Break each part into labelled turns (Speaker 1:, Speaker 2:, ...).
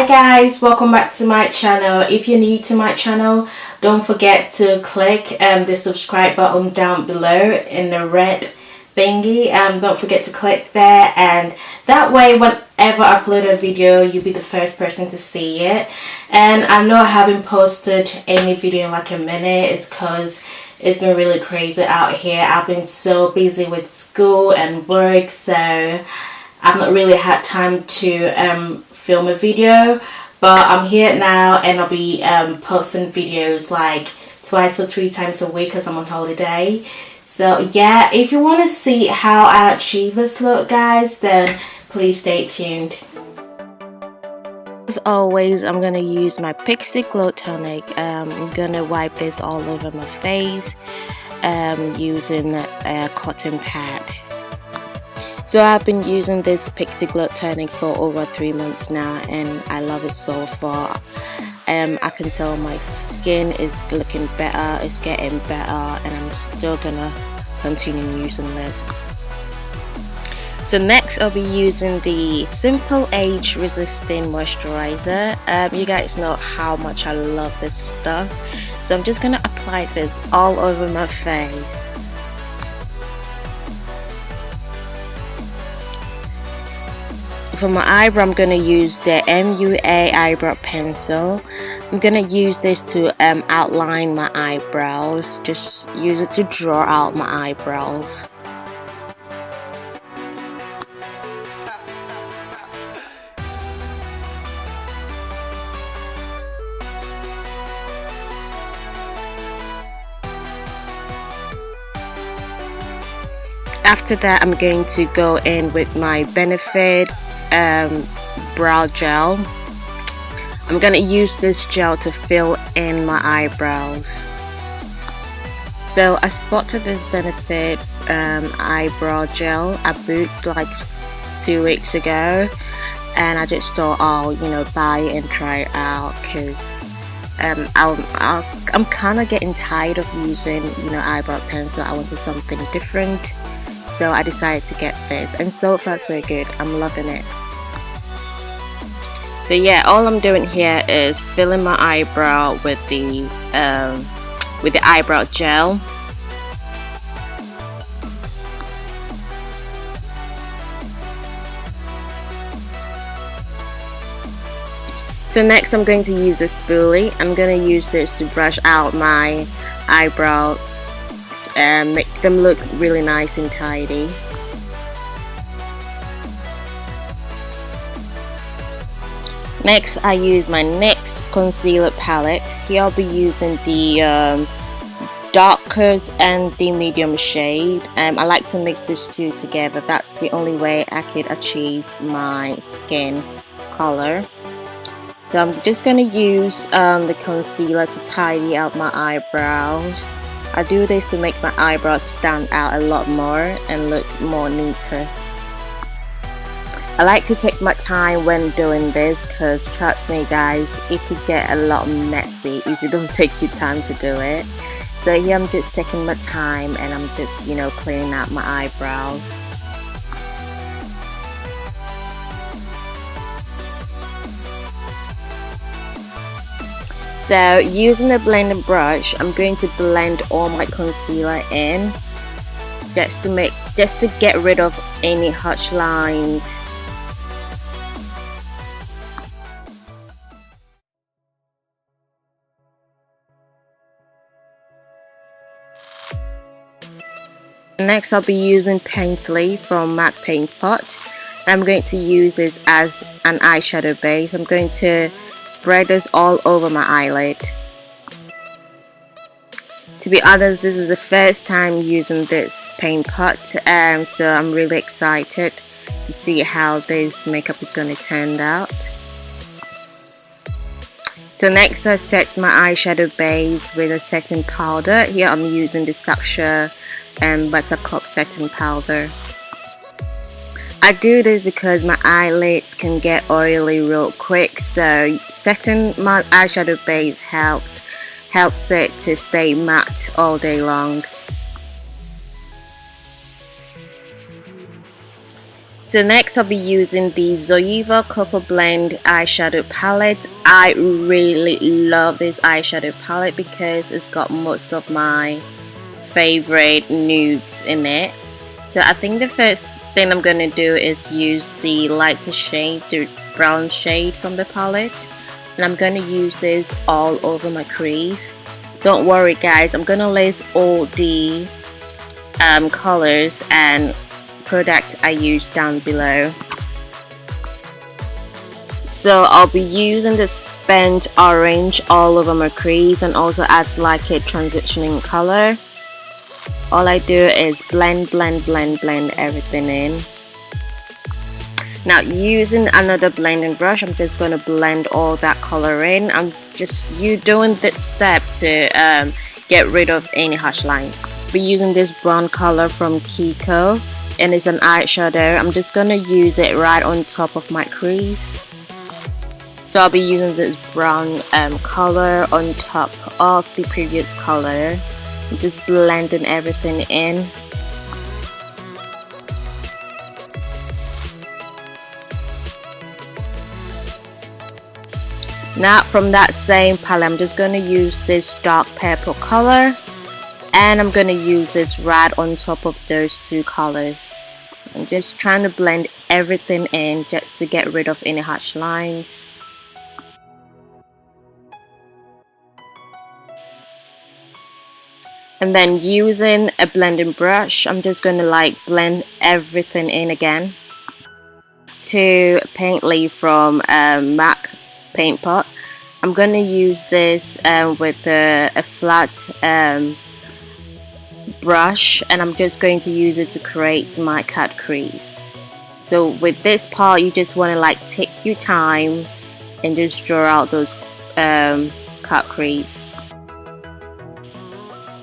Speaker 1: guys, welcome back to my channel. If you're new to my channel, don't forget to click the subscribe button down below in the red thingy. Don't forget to click there, and that way whenever I upload a video, you'll be the first person to see it. And I know I haven't posted any video in like a minute. It's because it's been really crazy out here. I've been so busy with school and work, so I've not really had time to film a video, but I'm here now and I'll be posting videos like twice or 3 times a week because I'm on holiday. So yeah, if you want to see how I achieve this look, guys, then please stay tuned. As always, I'm going to use my Pixie Glow Tonic. I'm going to wipe this all over my face using a cotton pad. So I've been using this Pixie Glow Tonic for over 3 months now, and I love it so far. I can tell my skin is looking better, it's getting better, and I'm still gonna continue using this. So next I'll be using the Simple Age Resisting Moisturizer. You guys know how much I love this stuff, so I'm just gonna apply this all over my face. For my eyebrow, I'm going to use the MUA eyebrow pencil. I'm going to use this to outline my eyebrows. Just use it to draw out my eyebrows. After that, I'm going to go in with my Benefit brow gel. I'm gonna use this gel to fill in my eyebrows. So I spotted this Benefit eyebrow gel at Boots like 2 weeks ago, and I just thought, oh, you know, buy it and try it out, because I'm kind of getting tired of using, you know, eyebrow pencil. I wanted something different, so I decided to get this, and so far so good. I'm loving it. So yeah, all I'm doing here is filling my eyebrow with the eyebrow gel. So next I'm going to use a spoolie. I'm going to use this to brush out my eyebrows and make them look really nice and tidy. Next, I use my NYX concealer palette. Here I'll be using the darkest and the medium shade. I like to mix these two together. That's the only way I could achieve my skin color. So I'm just going to use the concealer to tidy out my eyebrows. I do this to make my eyebrows stand out a lot more and look more neater. I like to take my time when doing this, because trust me guys, it could get a lot messy if you don't take your time to do it. So here I'm just taking my time and I'm just, you know, cleaning out my eyebrows. So using the blending brush, I'm going to blend all my concealer in just to get rid of any harsh lines. Next, I'll be using Painterly from MAC Paint Pot. I'm going to use this as an eyeshadow base. I'm going to spread this all over my eyelid. To be honest, this is the first time using this paint pot, so I'm really excited to see how this makeup is going to turn out. So next, I set my eyeshadow base with a setting powder. Here I'm using the Sacha and Buttercup setting powder. I do this because my eyelids can get oily real quick, so setting my eyeshadow base helps it to stay matte all day long. So next I'll be using the Zoeva Cocoa Blend eyeshadow palette. I really love this eyeshadow palette because it's got most of my favorite nudes in it. So I think the first thing I'm going to do is use the lighter shade, the brown shade from the palette. And I'm going to use this all over my crease. Don't worry guys, I'm going to list all the colors and product I use down below. So I'll be using this burnt orange all over my crease and also as like a transitioning color. All I do is blend everything in. Now using another blending brush, I'm just going to blend all that color in. I'm just doing this step to get rid of any harsh lines. I'll be using this brown color from Kiko. And it's an eyeshadow. I'm just gonna use it right on top of my crease. So I'll be using this brown color on top of the previous color. I'm just blending everything in. Now from that same palette, I'm just gonna use this dark purple color. And I'm going to use this right on top of those two colors. I'm just trying to blend everything in just to get rid of any harsh lines. And then using a blending brush, I'm just going to like blend everything in again. To paint leaf from MAC paint pot, I'm going to use this with a flat brush, and I'm just going to use it to create my cut crease. So with this part, you just want to like take your time and just draw out those cut crease.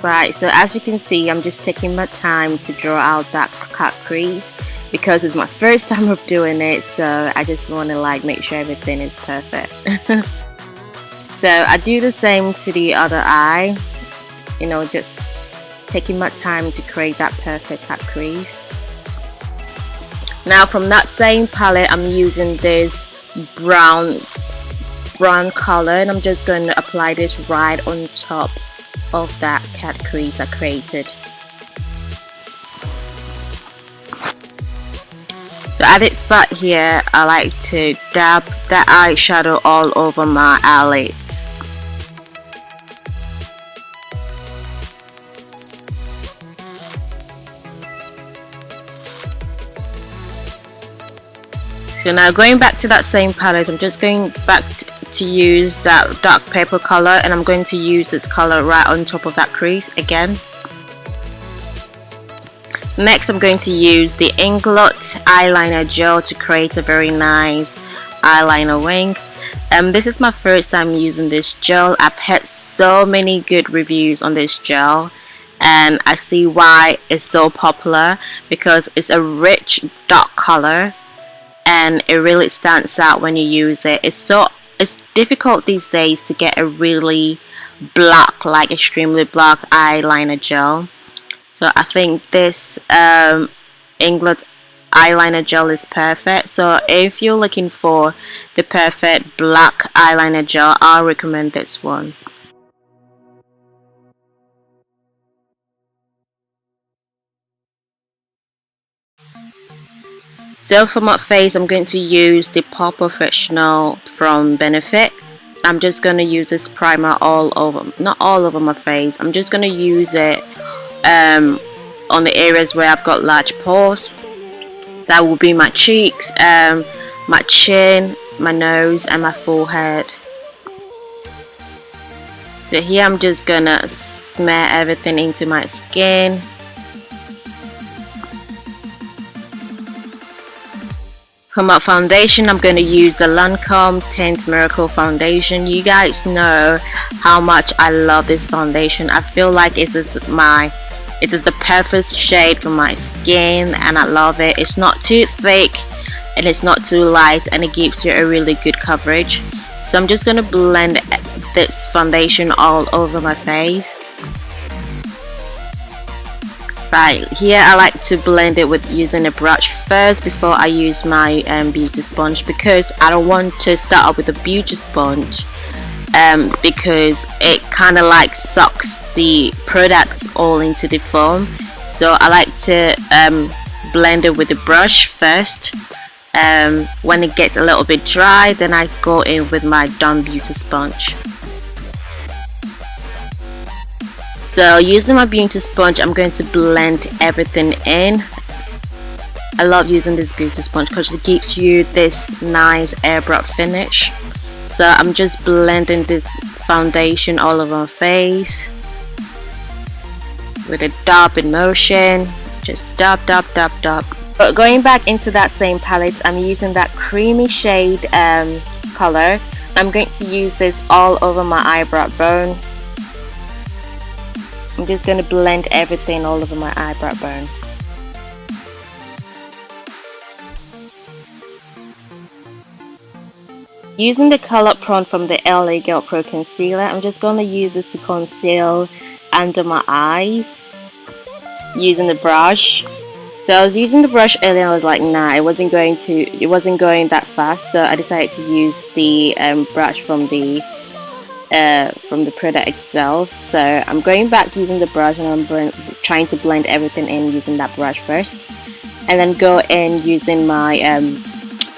Speaker 1: Right, so as you can see, I'm just taking my time to draw out that cut crease because it's my first time of doing it, so I just want to like make sure everything is perfect. So I do the same to the other eye, you know, just taking my time to create that perfect cut crease. Now from that same palette, I'm using this brown color, and I'm just going to apply this right on top of that cut crease I created. So at this spot here, I like to dab that eyeshadow all over my eyelids. So now going back to that same palette, I'm just going back to use that dark purple color, and I'm going to use this color right on top of that crease again. Next I'm going to use the Inglot eyeliner gel to create a very nice eyeliner wing. This is my first time using this gel. I've had so many good reviews on this gel, and I see why it's so popular, because it's a rich dark color and it really stands out when you use it. It's difficult these days to get a really black, like extremely black eyeliner gel. So I think this Inglot eyeliner gel is perfect. So if you're looking for the perfect black eyeliner gel, I recommend this one. So for my face, I'm going to use the Pore Professional from Benefit. I'm just going to use this primer all over, not all over my face. I'm just going to use it on the areas where I've got large pores. That will be my cheeks, my chin, my nose and my forehead. So here I'm just going to smear everything into my skin. For my foundation, I'm going to use the Lancome Teint Miracle foundation. You guys know how much I love this foundation. I feel like it is the perfect shade for my skin, and I love it. It's not too thick and it's not too light, and it gives you a really good coverage. So I'm just going to blend this foundation all over my face. Right, here I like to blend it with using a brush first before I use my beauty sponge, because I don't want to start off with a beauty sponge because it kind of like sucks the product all into the foam. So I like to blend it with the brush first. When it gets a little bit dry, then I go in with my Dawn beauty sponge. So using my beauty sponge, I'm going to blend everything in. I love using this beauty sponge because it gives you this nice airbrush finish. So I'm just blending this foundation all over my face with a dabbing motion. Just dab, dab, dab, dab. But going back into that same palette, I'm using that creamy shade color. I'm going to use this all over my eyebrow bone. I'm just going to blend everything all over my eyebrow bone. Using the color Prawn from the L.A GirlPro Concealer, I'm just going to use this to conceal under my eyes using the brush. So I was using the brush earlier and I was like, nah, it wasn't going that fast, so I decided to use the brush from the product itself. So I'm going back using the brush and I'm trying to blend everything in using that brush first, and then go in using my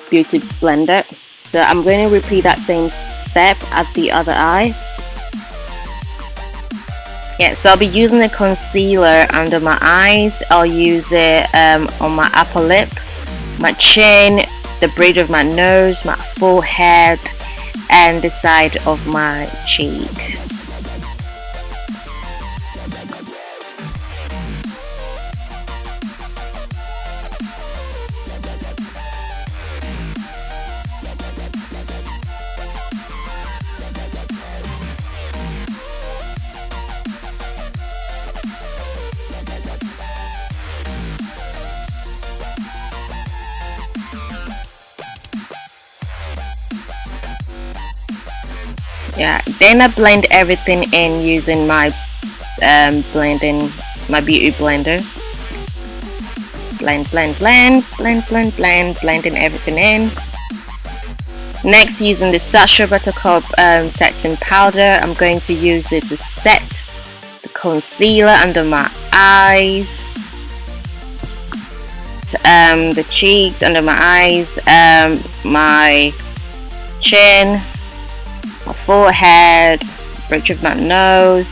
Speaker 1: beauty blender. So I'm going to repeat that same step at the other eye. Yeah, so I'll be using the concealer under my eyes. I'll use it on my upper lip, my chin, the bridge of my nose, my forehead, and the side of my cheek. Yeah, then I blend everything in using my my beauty blender. Blend, blend, blend, blend, blend, blend, blending everything in. Next, using the Sacha buttercup setting powder, I'm going to use it to set the concealer under my eyes, the cheeks, under my eyes, my chin, my forehead, bridge of my nose.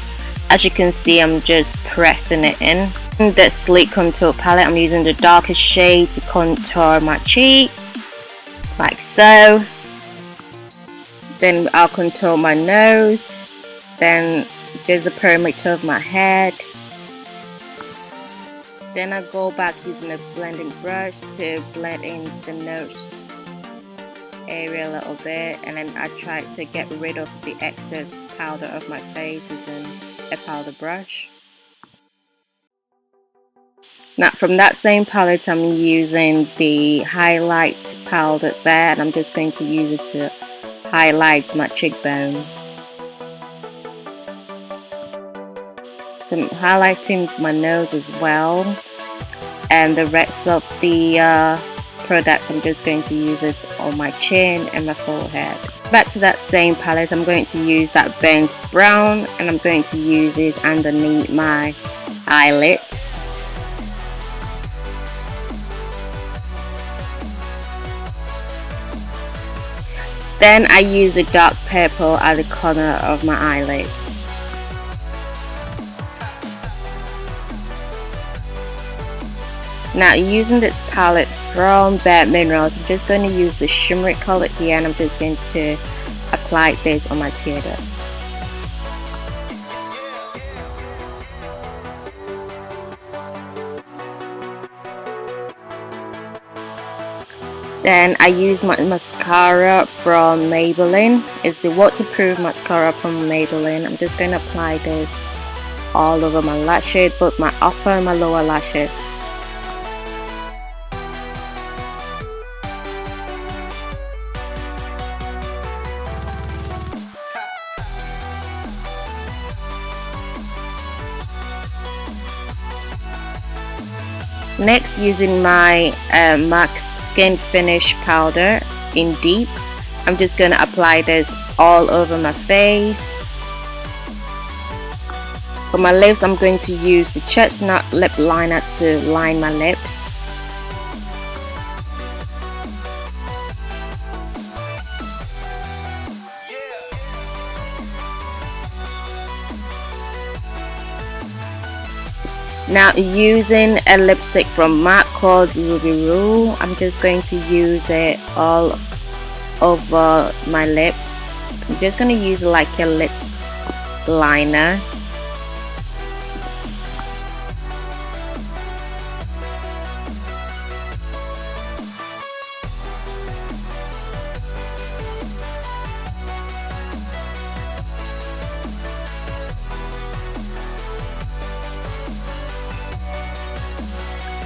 Speaker 1: As you can see, I'm just pressing it in. The sleek contour palette, I'm using the darkest shade to contour my cheeks, like so. Then I'll contour my nose, then just the perimeter of my head. Then I go back using a blending brush to blend in the nose area a little bit, and then I try to get rid of the excess powder of my face using a powder brush. Now from that same palette, I'm using the highlight powder there, and I'm just going to use it to highlight my cheekbone. So I'm highlighting my nose as well, and the rest of the product, I'm just going to use it on my chin and my forehead. Back to that same palette, I'm going to use that burnt brown, and I'm going to use this underneath my eyelids. Then I use a dark purple at the corner of my eyelids. Now using this palette from Bare Minerals, I'm just going to use the shimmery color here, and I'm just going to apply this on my tear ducts. Then I use my mascara from Maybelline. It's the waterproof mascara from Maybelline. I'm just going to apply this all over my lashes, both my upper and my lower lashes. Next, using my MAC Skin Finish powder in Deep, I'm just going to apply this all over my face. For my lips, I'm going to use the Chestnut Lip Liner to line my lips. Now, using a lipstick from MAC called Ruby Rule, I'm just going to use it all over my lips. I'm just going to use like a lip liner.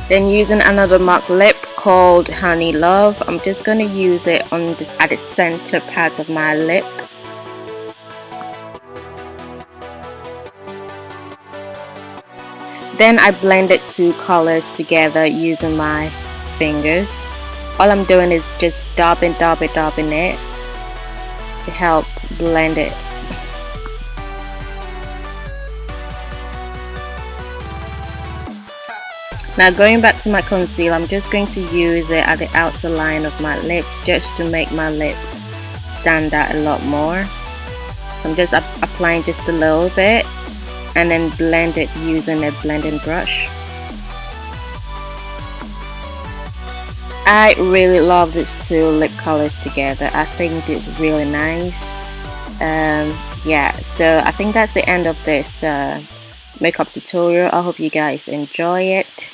Speaker 1: Then using another MAC lip called Honey Love, I'm just going to use it on this at the center part of my lip. Then I blended two colors together using my fingers. All I'm doing is just dabbing it to help blend it. Now, going back to my concealer, I'm just going to use it at the outer line of my lips just to make my lip stand out a lot more. So I'm just applying just a little bit and then blend it using a blending brush. I really love these two lip colors together. I think it's really nice. Yeah, so I think that's the end of this makeup tutorial. I hope you guys enjoy it.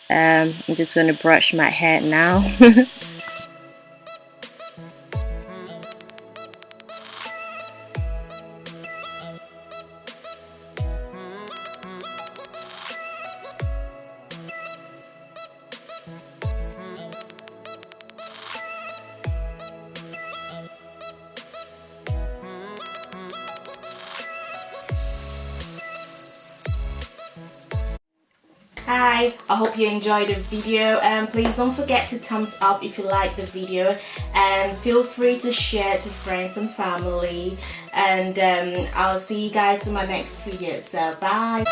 Speaker 1: I'm just going to brush my hair now. Hi, I hope you enjoyed the video, and please don't forget to thumbs up if you like the video, and feel free to share to friends and family, and I'll see you guys in my next video. So bye.